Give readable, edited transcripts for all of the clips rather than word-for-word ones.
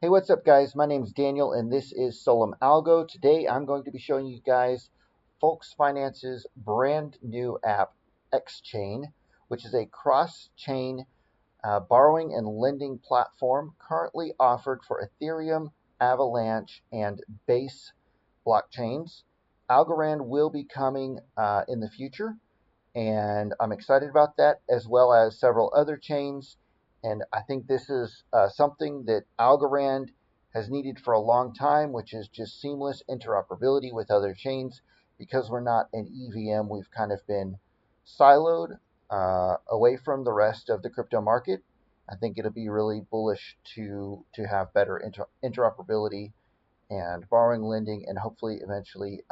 Hey, what's up, guys? My name is Daniel, and this is solum.algo. Today, I'm going to be showing you guys Folks Finance's brand new app, XChain, which is a cross-chain borrowing and lending platform currently offered for Ethereum, Avalanche, and Base blockchains. Algorand will be coming in the future, and I'm excited about that, as well as several other chains. And I think this is something that Algorand has needed for a long time, which is just seamless interoperability with other chains. Because we're not an EVM, we've kind of been siloed away from the rest of the crypto market. I think it'll be really bullish to have better interoperability and borrowing, lending, and hopefully eventually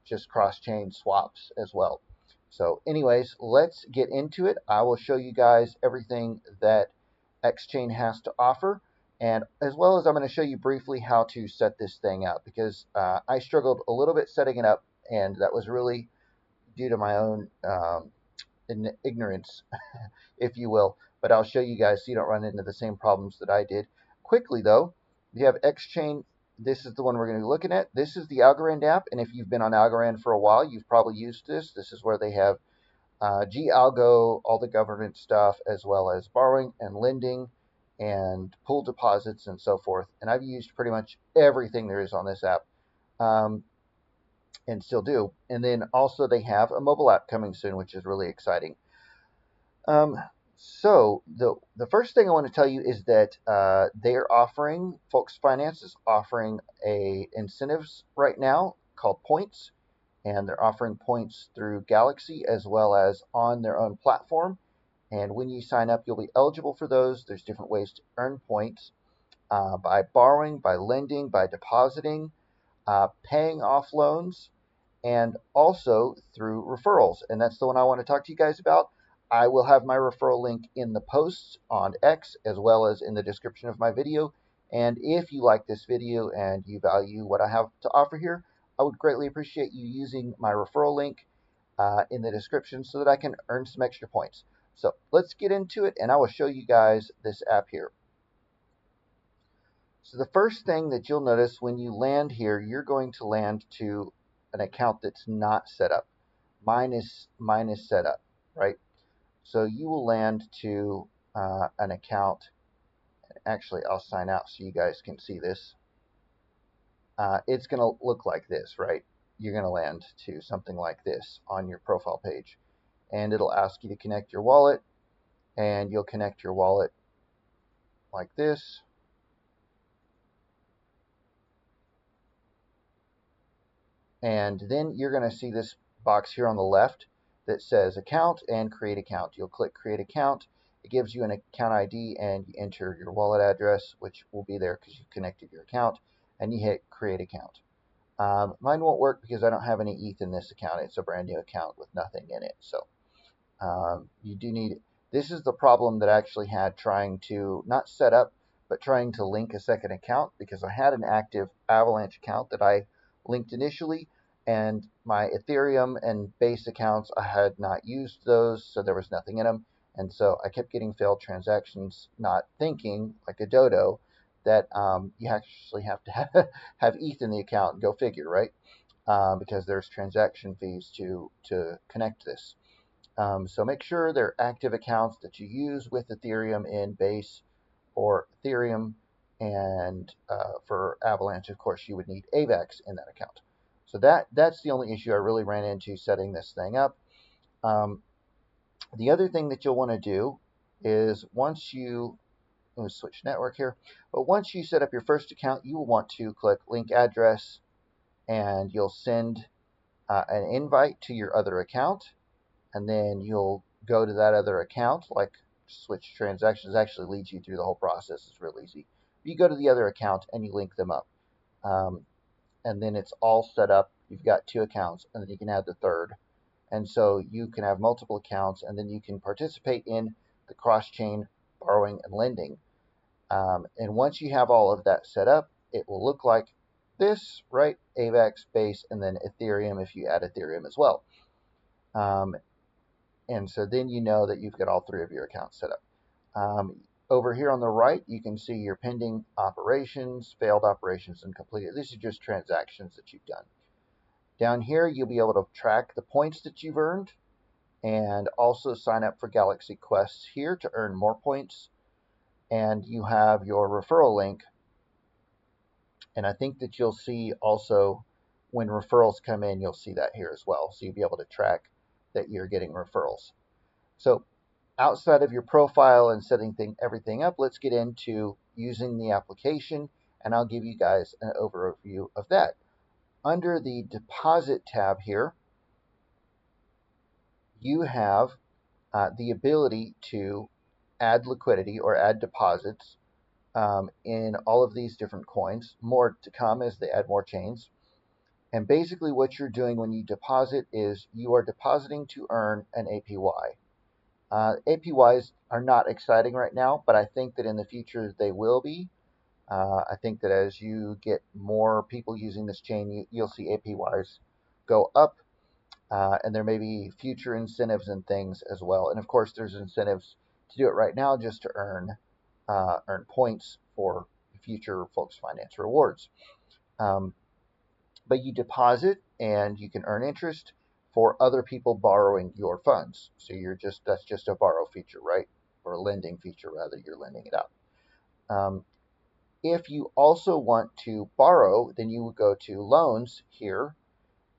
just cross-chain swaps as well. So anyways, let's get into it. I will show you guys everything that XChain has to offer, and as well as I'm going to show you briefly how to set this thing up, because I struggled a little bit setting it up, and that was really due to my own ignorance, if you will. But I'll show you guys so you don't run into the same problems that I did. Quickly though, we have XChain. This is the one we're going to be looking at. This is the Algorand app, and if you've been on Algorand for a while, you've probably used this. This is where they have Algo, all the government stuff, as well as borrowing and lending and pool deposits and so forth. And I've used pretty much everything there is on this app, and still do. And then also they have a mobile app coming soon, which is really exciting. Um, so the first thing I want to tell you is that they're offering, Folks Finance is offering a incentives right now called points, and they're offering points through Galaxy as well as on their own platform. And when you sign up, you'll be eligible for those. There's different ways to earn points by borrowing, by lending, by depositing, paying off loans, and also through referrals. And that's the one I want to talk to you guys about. I will have my referral link in the posts on X as well as in the description of my video. And if you like this video and you value what I have to offer here, I would greatly appreciate you using my referral link in the description so that I can earn some extra points. So let's get into it, and I will show you guys this app here. So the first thing that you'll notice when you land here, you're going to land to an account that's not set up. Mine is set up, right? So you will land to an account. Actually, I'll sign out so you guys can see this. It's going to look like this, right? You're going to land to something like this on your profile page. And it'll ask you to connect your wallet. And you'll connect your wallet like this. And then you're going to see this box here on the left that says account and create account. You'll click create account. It gives you an account ID, and you enter your wallet address, which will be there because you've connected your account, and you hit create account. Mine won't work because I don't have any ETH in this account. It's a brand new account with nothing in it. So you do need, this is the problem that I actually had trying to not set up, but trying to link a second account, because I had an active Avalanche account that I linked initially, and my Ethereum and Base accounts, I had not used those, so there was nothing in them. And so I kept getting failed transactions, not thinking, like a dodo, that you actually have to have ETH in the account. Go figure, right? Because there's transaction fees to connect this. So make sure they're active accounts that you use with Ethereum in Base or Ethereum. And for Avalanche, of course, you would need AVAX in that account. So that's the only issue I really ran into setting this thing up. The other thing that you'll want to do is once you, let me switch network here, but once you set up your first account, you will want to click link address, and you'll send an invite to your other account, and then you'll go to that other account, like switch transactions actually leads you through the whole process. It's real easy. You go to the other account and you link them up. And then it's all set up. You've got two accounts, and then you can add the third. And so you can have multiple accounts, and then you can participate in the cross-chain borrowing and lending. And once you have all of that set up, it will look like this, right? AVAX, Base, and then Ethereum if you add Ethereum as well. And so then you know that you've got all three of your accounts set up. Over here on the right, you can see your pending operations, failed operations, and completed. This is just transactions that you've done. Down here, you'll be able to track the points that you've earned and also sign up for Galaxy Quests here to earn more points. And you have your referral link. And I think that you'll see also when referrals come in, you'll see that here as well. So you'll be able to track that you're getting referrals. So outside of your profile and setting everything up, let's get into using the application, and I'll give you guys an overview of that. Under the deposit tab here, you have the ability to add liquidity or add deposits in all of these different coins. More to come as they add more chains. And basically what you're doing when you deposit is you are depositing to earn an APY. APYs are not exciting right now, but I think that in the future they will be. I think that as you get more people using this chain, you'll see APYs go up, and there may be future incentives and things as well. And of course, there's incentives to do it right now just to earn points for future Folks Finance rewards. But you deposit and you can earn interest for other people borrowing your funds. So that's just a borrow feature, right? Or a lending feature, rather, you're lending it out. If you also want to borrow, then you would go to loans here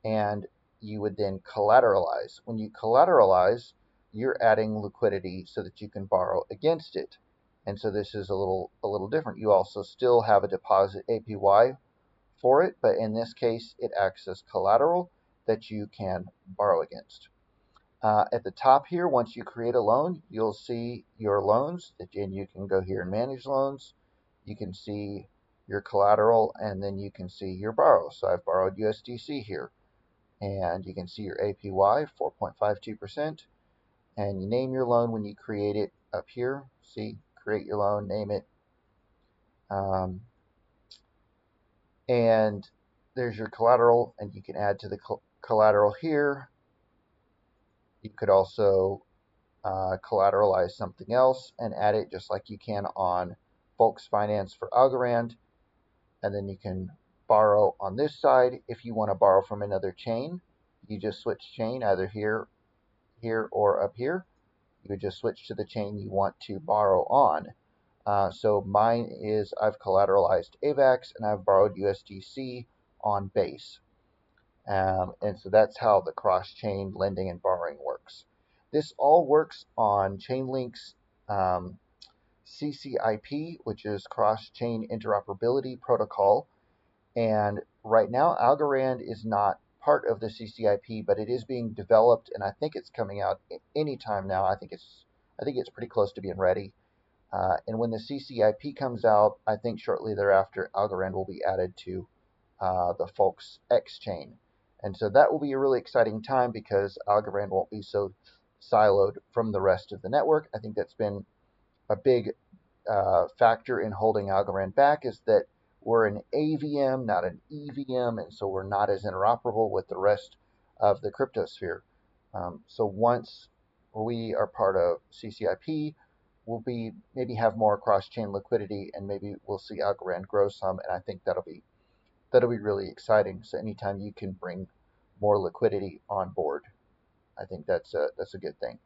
and you would then collateralize. When you collateralize, you're adding liquidity so that you can borrow against it. And so this is a little different. You also still have a deposit APY for it, but in this case, it acts as collateral that you can borrow against. At the top here, once you create a loan, you'll see your loans, and you can go here and manage loans. You can see your collateral, and then you can see your borrow. So I've borrowed USDC here, and you can see your APY, 4.52%, and you name your loan when you create it up here. See, create your loan, name it. And there's your collateral, and you can add to the collateral here. You could also collateralize something else and add it just like you can on Folks Finance for Algorand. And then you can borrow on this side. If you want to borrow from another chain, you just switch chain either here, or up here. You would just switch to the chain you want to borrow on. So mine is I've collateralized AVAX and I've borrowed USDC on Base. And so that's how the cross-chain lending and borrowing works. This all works on Chain Link's CCIP, which is cross-chain interoperability protocol. And right now, Algorand is not part of the CCIP, but it is being developed, and I think it's coming out anytime now. I think it's pretty close to being ready. And when the CCIP comes out, I think shortly thereafter, Algorand will be added to the Folks XChain. And so that will be a really exciting time because Algorand won't be so siloed from the rest of the network. I think that's been a big factor in holding Algorand back, is that we're an AVM, not an EVM, and so we're not as interoperable with the rest of the cryptosphere. So once we are part of CCIP, we'll maybe have more cross-chain liquidity, and maybe we'll see Algorand grow some, and I think that'll be really exciting. So anytime you can bring more liquidity on board, I think that's a good thing.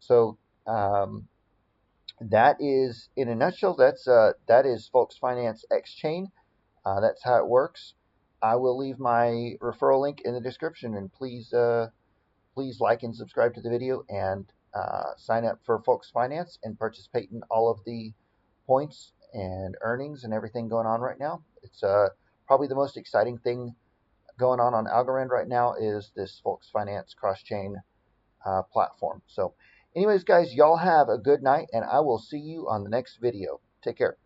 So that is, in a nutshell, that is Folks Finance XChain. That's how it works. I will leave my referral link in the description, and please like and subscribe to the video, and sign up for Folks Finance and participate in all of the points and earnings and everything going on right now. It's probably the most exciting thing going on Algorand right now is this Folks Finance cross-chain platform. So anyways, guys, y'all have a good night, and I will see you on the next video. Take care.